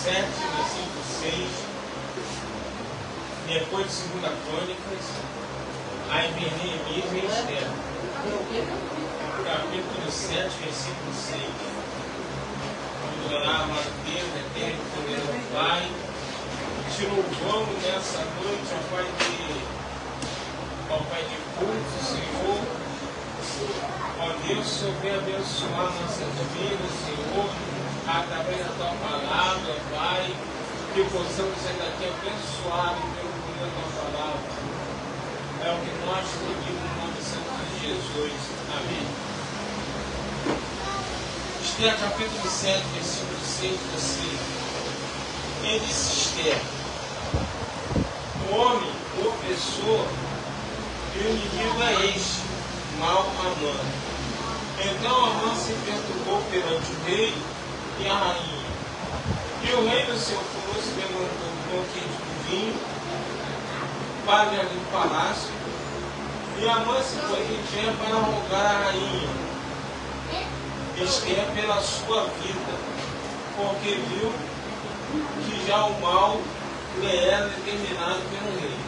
7, versículo 6. Depois de 2 Crônicas, aí vem Neemias e Esther. Capítulo 7, versículo 6. Vamos orar, amado Deus, eterno, poderoso Pai. Te louvamos nessa noite, ó Pai de culto, Senhor. Ó Deus, o Senhor vem abençoar nossas vidas, Senhor, através da Tua palavra, Pai, que possamos sair daqui abençoados pelo poder da Tua palavra. É o que nós pedimos no nome santo de Jesus. Amém. Esther, capítulo 7, versículo 6, diz assim: ele disse Esther, o homem, o opressor e o inimigo é este, mal Amã. Então Amã se perturbou perante o rei e a rainha. E o rei, no seu furor, se levantou um banquete de vinho para o jardim do palácio. E Amã se pôs em pé para rogar a rainha Esther pela sua vida, porque viu que já o mal lhe era determinado pelo rei.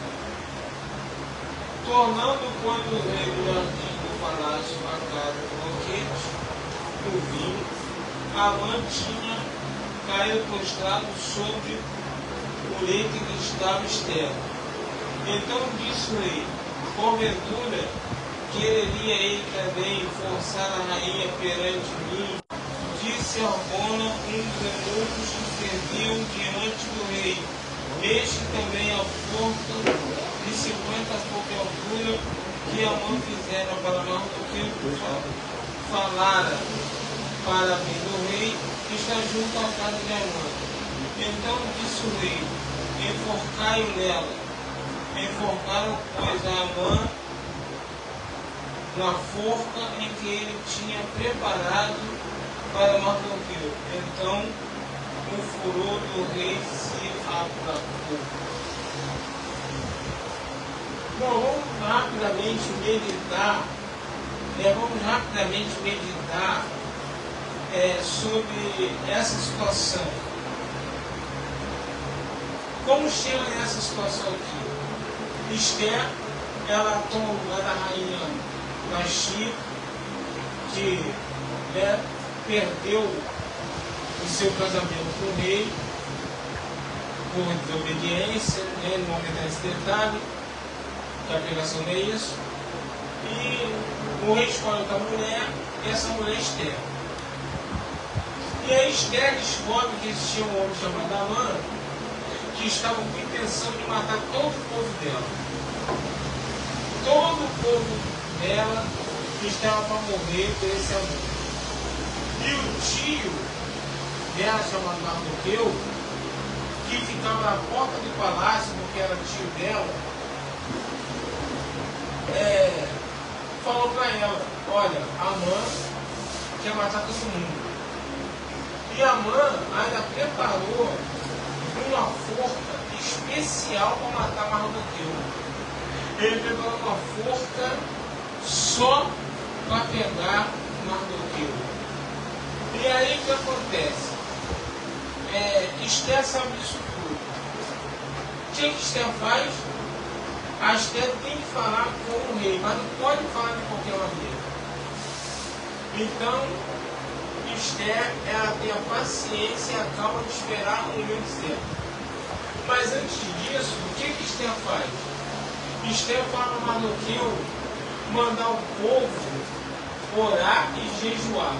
Tornando quando o rei do jardim do palácio a casa do banquete, do vinho, Amã tinha caído prostrado sobre o leito em que estava Esther. Então disse o rei, porventura, quereria ele também forçar a rainha perante mim? Disse Arbona, um dos eunucos que serviam diante do rei, este também a forca de 50 pouco de altura que Amã fizera para Mardoqueu falara para mim do rei, que está junto à casa de Amã. Então disse o rei, enforcai-o nela. Enforcaram, pois, a Amã na forca em que ele tinha preparado para Mardoqueu. Então o furor do rei se aplacou. Bom, vamos rapidamente meditar sobre essa situação. Como chega nessa situação aqui? Esther, ela toma o lugar da rainha Vasti, que perdeu o seu casamento com o rei por desobediência, não vou entrar nesse detalhe, que a pregação não é isso. E o rei escolhe outra mulher, e essa mulher é Esther. E aí Esther descobre que existia um homem chamado Amã, que estava com intenção de matar todo o povo dela. Todo o povo dela estava para morrer por esse amor. E o tio dela, chamado Mardoqueu, que ficava na porta do palácio, porque era tio dela, falou para ela, olha, Amã quer matar todo mundo. E Amã ainda preparou uma forca especial para matar Mardoqueu. Ele preparou uma forca só para pegar Mardoqueu. E aí o que acontece? Esther sabe disso tudo. O que Esther faz? A Esther tem que falar com o rei, mas não pode falar de qualquer maneira. Então, Esther, ela tem a paciência e a calma de esperar o momento certo. Mas antes disso, o que Esther faz? Esther fala para Mardoqueu mandar o povo orar e jejuar.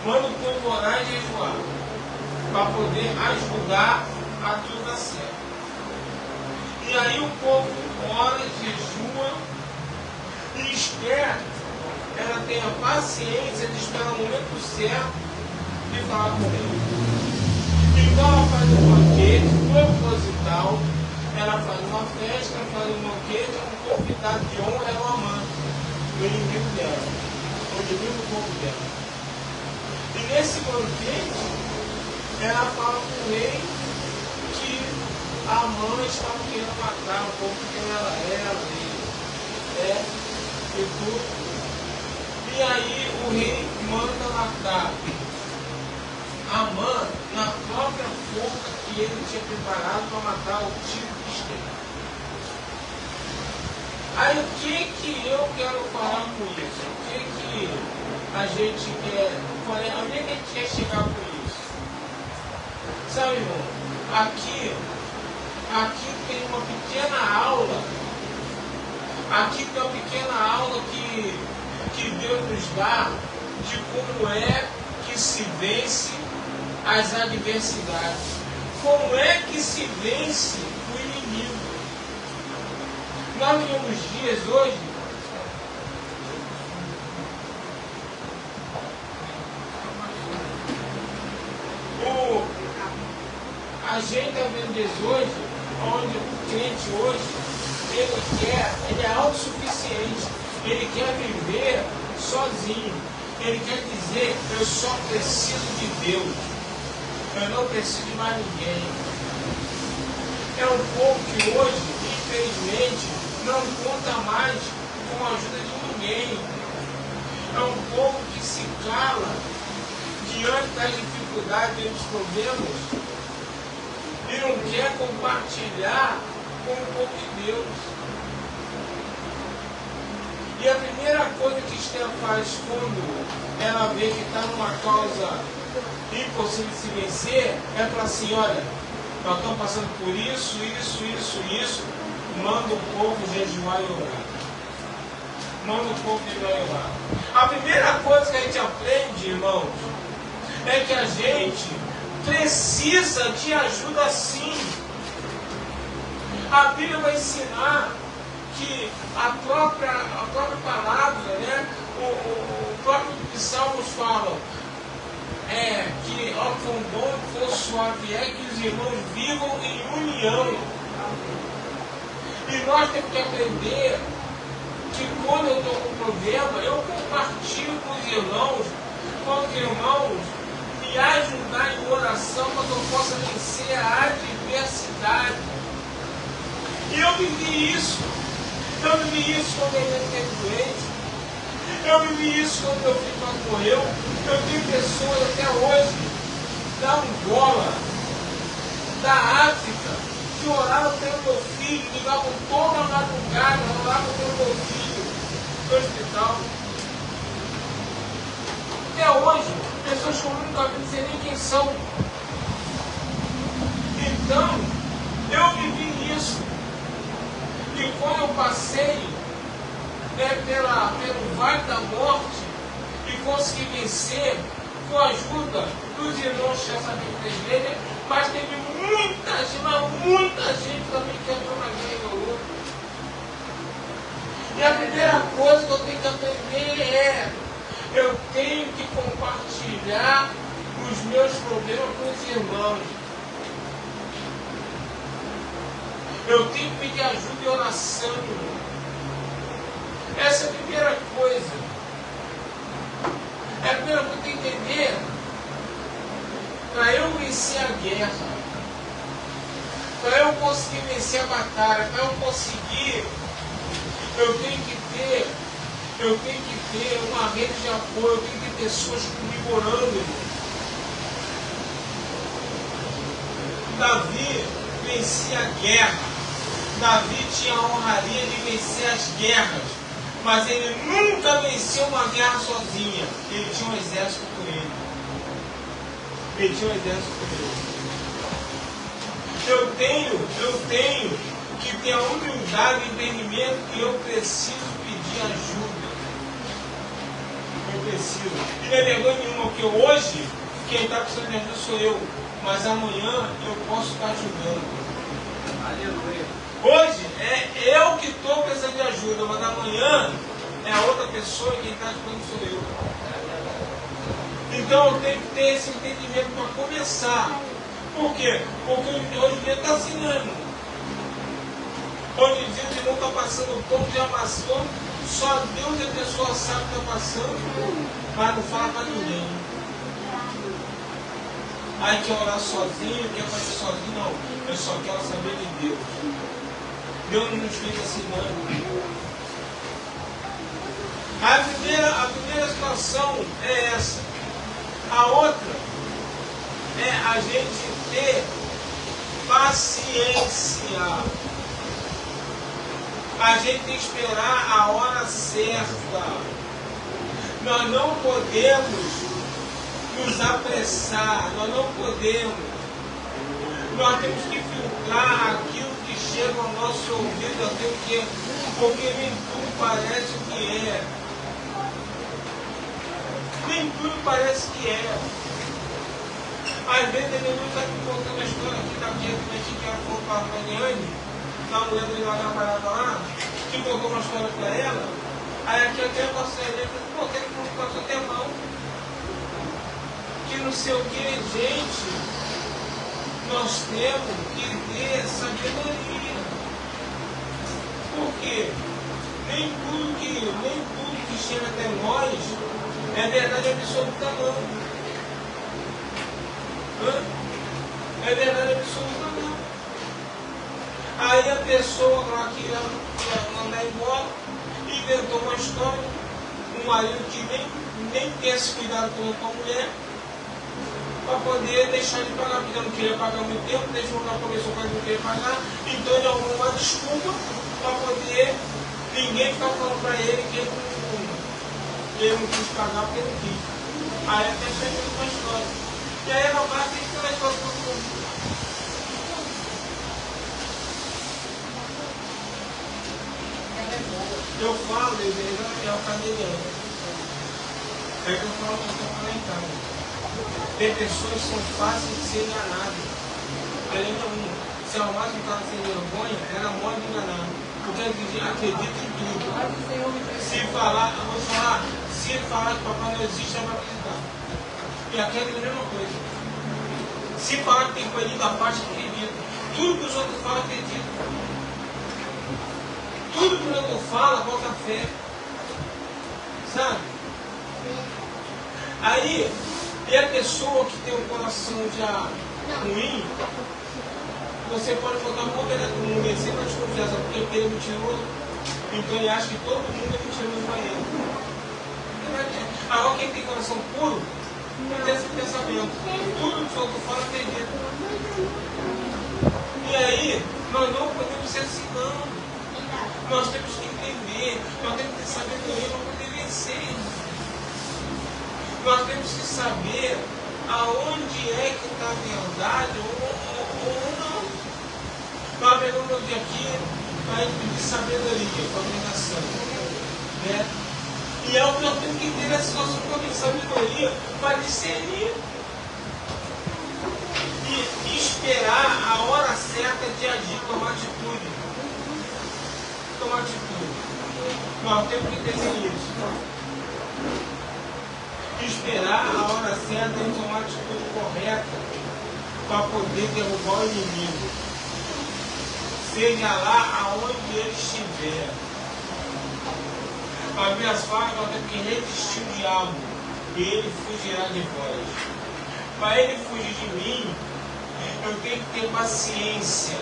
Manda o povo orar e jejuar, para poder ajudar a tudo dar certo. E aí o povo ora, jejua, e Esther, ela tem a paciência de esperar o momento certo de falar com ele. Então ela faz um banquete proposital, ela faz uma festa, faz um banquete, um convidado de honra é o Amã, o inimigo dela, o inimigo do povo dela. E nesse banquete, ela fala com o rei que Amã estava querendo matar o povo que ela era, e tudo. E aí o rei manda matar Amã na própria forca que ele tinha preparado para matar o tio de Esther. Aí o que eu quero falar com isso? O que a gente quer? Onde é que a gente quer chegar com isso? Sabe, irmão? Aqui tem uma pequena aula. Aqui tem uma pequena aula que Deus nos dá de como é que se vence as adversidades. Como é que se vence o inimigo? Nós vivemos dias hoje a gente está vendo dias hoje onde o crente hoje ele é autossuficiente, ele quer viver sozinho, ele quer dizer, eu só preciso de Deus, eu não preciso de mais ninguém. É um povo que hoje, infelizmente, não conta mais com a ajuda de ninguém. É um povo que se cala diante das dificuldades, dos problemas, e não quer compartilhar com o povo de Deus. E a primeira coisa que Esther faz quando ela vê que está numa causa impossível de se vencer, é falar assim, olha, nós estamos passando por isso, manda o povo jejuar e orar. Manda o povo jejuar e orar. A primeira coisa que a gente aprende, irmãos, é que a gente precisa de ajuda sim. A Bíblia vai ensinar que a própria palavra, né, o próprio Salmos fala que ó, quão bom e quão suave é que os irmãos vivam em união. E nós temos que aprender que quando eu estou com problema, eu compartilho com os irmãos me ajudar em oração para que eu possa vencer a adversidade. E eu vivi isso. Eu vivi isso quando eu fiquei doente. Eu vivi isso quando meu filho quase morreu. Eu tenho pessoas até hoje da Angola, da África, que oraram pelo meu filho, ligavam toda a madrugada, oravam pelo meu filho no hospital. Até hoje, pessoas que eu nunca vi, não sei nem quem são. Então, eu vivi isso. E quando eu passei pelo vale da morte e consegui vencer com a ajuda dos irmãos da igreja, mas teve muita gente também que entrou na guerra e orou. E a primeira coisa que eu tenho que aprender eu tenho que compartilhar os meus problemas com os irmãos. Eu tenho que pedir ajuda e oração. Essa é a primeira coisa. É a primeira coisa que eu tenho que entender. Para eu vencer a guerra, para eu conseguir vencer a batalha, para eu conseguir, eu tenho que ter uma rede de apoio, eu tenho que ter pessoas comigo orando. Davi vencia a guerra. Davi tinha a honraria de vencer as guerras, mas ele nunca venceu uma guerra sozinho. Ele tinha um exército com ele. Eu tenho que ter a humildade e entendimento que eu preciso pedir ajuda. Eu preciso. E não é vergonha nenhuma, porque hoje quem está precisando de ajuda sou eu, mas amanhã eu posso estar ajudando. Aleluia. Hoje é eu que estou precisando de ajuda, mas amanhã é a outra pessoa e quem está ajudando sou eu. Então eu tenho que ter esse entendimento para começar. Por quê? Porque hoje em dia está assim mesmo. Hoje em dia o irmão está passando o ponto de amassou, só Deus e a pessoa sabe o que está passando, mas não fala para ninguém. Aí quer orar sozinho, quer fazer sozinho, não. Eu só quero saber de Deus. Deus não nos fez assim, não. A primeira situação é essa. A outra é a gente ter paciência. A gente tem que esperar a hora certa. Nós não podemos nos apressar, nós não podemos. Nós temos que filtrar aquilo que chega ao nosso ouvido, porque nem tudo parece o que é. Nem tudo parece que é. Às vezes ele não está me contando a história aqui da tia que ela falou para a Eliane, da mulher dele lá trabalhava lá, que contou uma história para ela. Aí a tia até passou a ele e falou, pô, tem que contar só até mão. Que não sei o que, gente, nós temos que ter sabedoria. Por quê? Nem tudo que chega até nós é verdade absoluta não. É verdade absoluta não. Aí a pessoa lá que ia mandar embora inventou uma história, um marido que nem tem esse cuidado com a mulher, para poder deixar de pagar, porque ele não queria pagar muito tempo, deixou na começou para não querer pagar, então ele arrumou uma desculpa para poder ninguém ficar falando para ele que ele não quis pagar porque não quis. Aí até chegou uma história. E aí ela vai ter que fazer história para todo mundo. Eu falo, é o cadeirante. É que eu falo que eu estou comentando. Tem pessoas que são fáceis de ser enganadas. Além de uma, se é o máximo cara sem vergonha, ela morre de enganar. Porque ele acredita em tudo. Se falar, eu vou falar, se ele falar que o papai não existe, ela vai acreditar. E aqui é a mesma coisa. Se falar que tem coelhinho da parte, acredita. Tudo que os outros falam, acredita. Tudo que o outro fala, bota fé. Sabe? Aí, e a pessoa que tem um coração já ruim, você pode botar uma ovelha do mundo, ele sempre vai desconfiar, sabe? Porque ele é mentiroso, então ele acha que todo mundo é mentiroso para ele. Agora, quem tem coração puro, não tem esse pensamento. Tudo que o outro fala, acredita. E aí, nós não podemos ser assim, não. Nós temos que entender, nós temos que ter sabedoria para poder vencer. Nós temos que saber aonde é que está a verdade ou não. Nós pegamos hoje aqui para pedir sabedoria, para a pregação. Né? E é o que nós temos que ter nessa situação de sabedoria para discernir. E esperar a hora certa de agir, tomar atitude. Tomar atitude. Nós temos que entender isso. Esperar a hora certa e tomar a atitude correta para poder derrubar o inimigo. Seja lá aonde ele estiver. A Bíblia fala que nós temos que resistir o diabo e ele fugirá de vós. Para ele fugir de mim, eu tenho que ter paciência.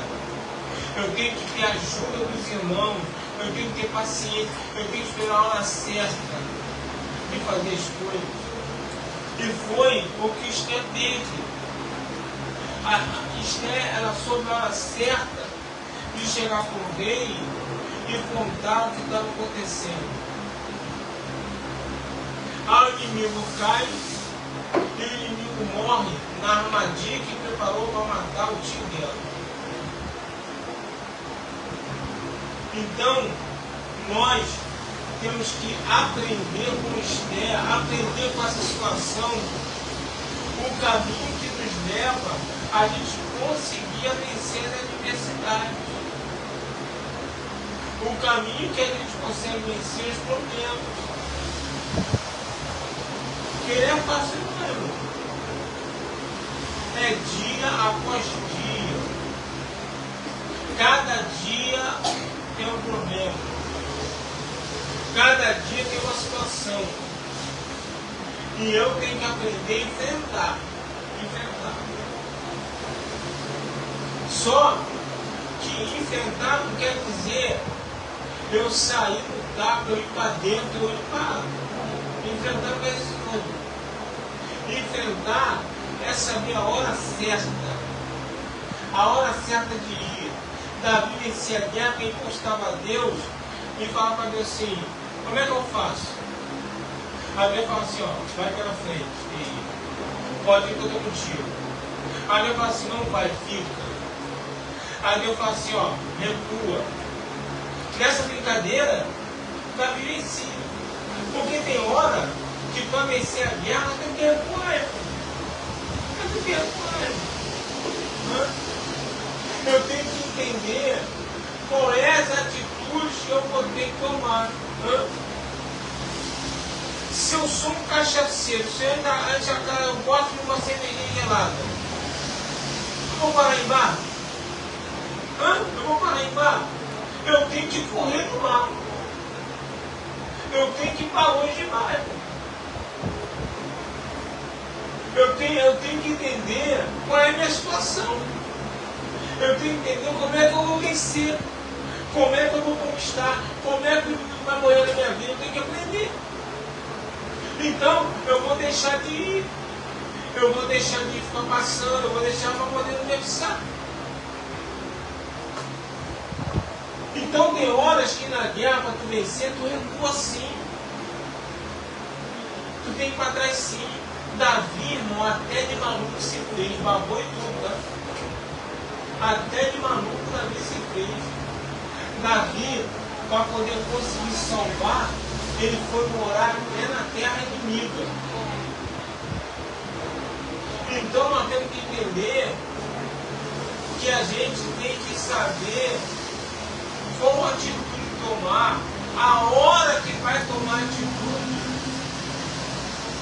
Eu tenho que ter ajuda dos irmãos. Eu tenho que ter paciência. Eu tenho que esperar a hora certa de fazer as coisas. E foi o que Esther teve. A Esther, ela soube a hora certa de chegar para o rei e contar o que estava acontecendo. Aí o inimigo cai e o inimigo morre na armadilha que preparou para matar o tio dela. Então, nós temos que aprender com Esther, aprender com essa situação, o caminho que nos leva a gente conseguir vencer as adversidades. O caminho que a gente consegue vencer os problemas. Querer é fácil, não é, irmão? É dia após dia. Cada dia tem um problema. Cada dia tem uma situação. E eu tenho que aprender a enfrentar. Só que enfrentar não quer dizer eu sair do taco, eu ir para dentro, eu ir para... Enfrentar não é isso não. Enfrentar é saber a hora certa. A hora certa de ir. Davi vencia a guerra e encostava a Deus e falava para Deus assim, como é que eu faço? Aí Deus fala assim, ó, vai pela frente, e pode ir que eu estou contigo. Aí Deus fala assim, não vai, fica. Aí Deus fala assim, ó, recua. Nessa brincadeira, Davi vencia. Porque tem hora que para vencer a guerra nós temos que recuar. Nós temos que recuar. Eu tenho que entender qual é as atitudes que eu vou ter que tomar. Se eu sou um cachaceiro, se eu gosto de uma cervejinha gelada, eu vou parar em bar? Eu vou parar em bar? Eu tenho que correr do mar. Eu tenho que ir para longe demais. Eu tenho que entender qual é a minha situação. Eu tenho que entender como é que eu vou vencer. Como é que eu vou conquistar. Como é que vai morrer na minha vida. Eu tenho que aprender. Então, eu vou deixar de ir. Eu vou deixar de ficar passando. Eu vou deixar para poder não me avisar. Então, tem horas que na guerra, para tu vencer, tu recua sim. Tu tem que ir para trás sim. Davi, irmão, até de maluco se fez. Babou e tudo, tá? Até de maluco Davi se fez. Davi, para poder conseguir salvar, ele foi morar até na terra inimiga. Então nós temos que entender que a gente tem que saber qual atitude tomar, a hora que vai tomar atitude,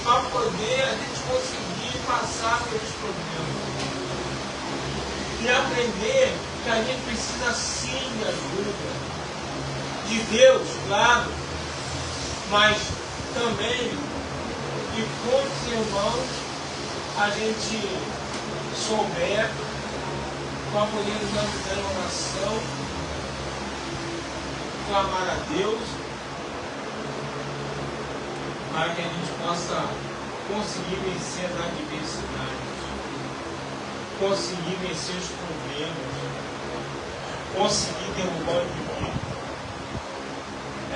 para poder a gente conseguir passar pelos problemas. E aprender que a gente precisa sim de ajuda. De Deus, claro. Mas também de quantos irmãos a gente souber para poder nos ajudar em oração, clamar a Deus, para que a gente possa conseguir vencer as adversidades. Conseguir vencer os problemas, conseguir derrubar o inimigo.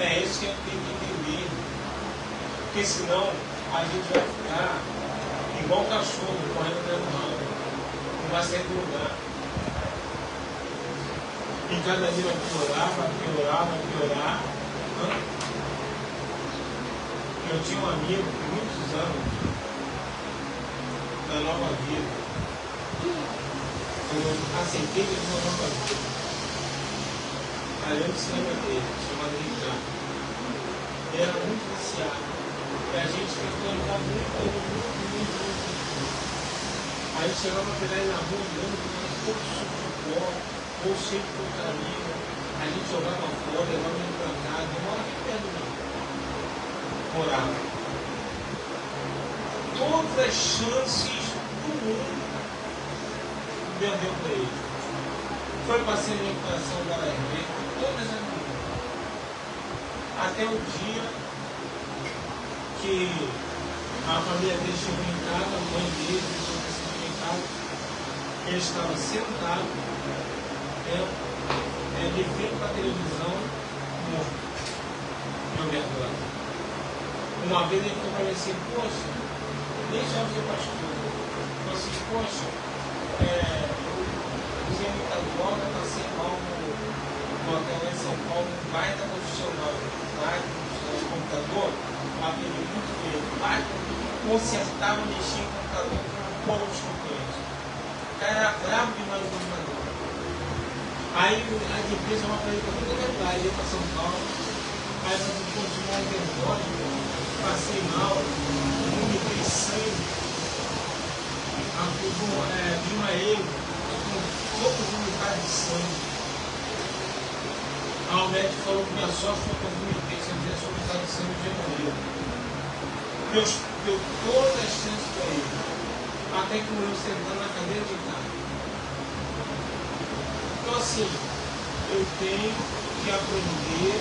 É isso que a gente tem que entender. Porque senão a gente vai ficar igual cachorro correndo dentro do ramo. Não vai sair do lugar. E cada dia vai piorar, vai piorar, vai piorar. Eu tinha um amigo por muitos anos da Nova Vida. Eu aceitei ele numa nova vida. Aí eu se lembra dele, chamado Ricardo. Ele era muito viciado. E a gente tentou ajudar muito. Aí chegava para pegar ele na rua, olhando que era pouco suco, ou cheio de porcaria. A gente jogava fora, levava ele para casa, demora aqui perto de mim. Morava. Todas as chances do mundo Deus deu para ele. Foi para ser recuperação da RB, todas as manhãs. Até o dia que a família dele chegou em casa, a mãe dele chegou em casa, ele estava sentado, de frente para a televisão, morto, de overdose. Uma vez ele falou para mim assim, poxa, nem já ser pastor. Ele falou assim, poxa, usei muita droga, passei mal no hotel lá em São Paulo, um baita profissional, de computador, aprendi muito bem, baita, consertava, mexia em computador com poucos companheiros. O cara era bravo demais no computador. Aí a empresa uma para ele para todo lugar, ele ia para São Paulo, aí eu continuar um overdose, passei mal, vomitei sangue, de uma ele, com pouco vomitar de sangue. Aí o médico falou que minha sorte foi que eu vomitei, se eu tivesse vomitado de sangue, eu tinha morrido. Deus deu todas as chances para ele, até que morreu sentando na cadeira de carro. Então assim, eu tenho que aprender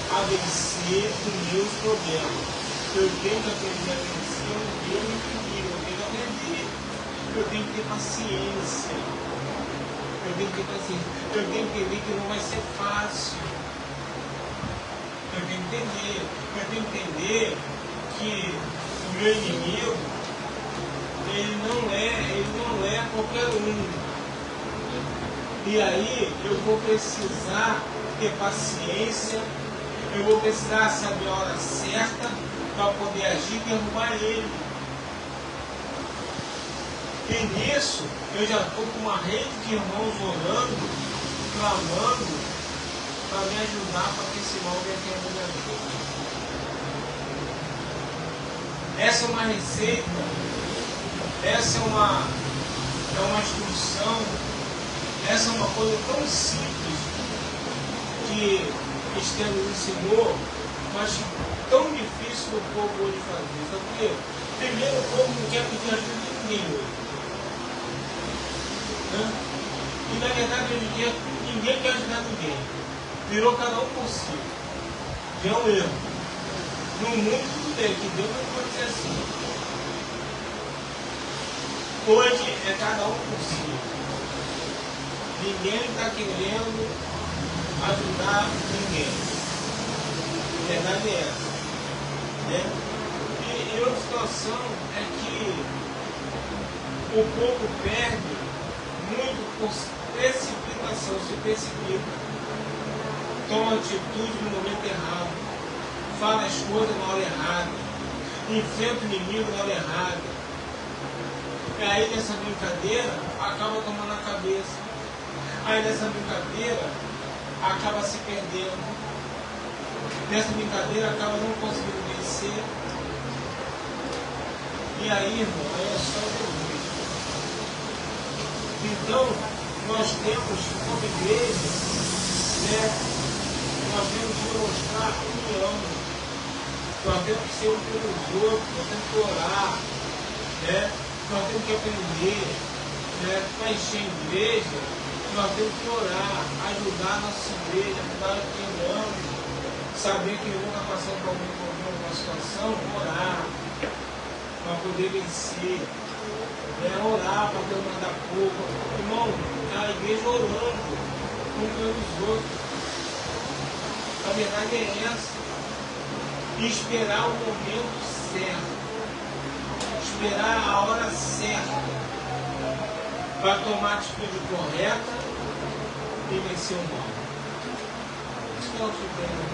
a vencer os meus problemas. Eu tenho que aprender a vencer o meu inimigo. Eu tenho que aprender. Eu tenho que ter paciência. Eu tenho que ter paciência. Eu tenho que entender que não vai ser fácil. Eu tenho que entender. Eu tenho que entender que o meu inimigo, ele não é qualquer um. E aí eu vou precisar ter paciência, eu vou precisar saber a hora certa para poder agir e derrubar ele. E nisso eu já estou com uma rede de irmãos orando, clamando para me ajudar para que esse mal venha aqui na minha vida. Essa é uma receita, essa é uma instrução, essa é uma coisa tão simples que Esther nos ensinou, mas tão difícil do povo hoje fazer. Sabe por quê? Primeiro, o povo não quer pedir ajuda de ninguém hoje. Né? E na verdade, hoje em dia, ninguém quer ajudar ninguém. Virou cada um por si. Já é um erro. No mundo tudo bem, que Deus não pode ser assim. Hoje é cada um por si. Ninguém está querendo ajudar ninguém. A verdade é essa. Né? E outra situação é que o povo perde muito por precipitação, se precipita. Toma atitude no momento errado. Fala as coisas na hora errada. Enfrenta o inimigo na hora errada. E aí nessa brincadeira acaba tomando a cabeça. Aí nessa brincadeira acaba se perdendo. Nessa brincadeira acaba não conseguindo vencer. E aí, irmão, aí é só Jesus. Então, nós temos como igreja, né, nós temos que mostrar união. Nós temos que ser um pelos outros, nós temos que orar, né? Nós temos que aprender, né? Para encher a igreja, nós temos que orar, ajudar a nossa igreja, ajudar quem amamos, saber que eu está passando por algum problema, alguma situação, orar, para poder vencer, né? Orar para Deus mandar pouco. Irmão, a igreja orando um pelos outros. A verdade é essa. E esperar o momento certo. Esperar a hora certa para tomar a atitude correta e vencer o mal. Isso que é o que eu tenho.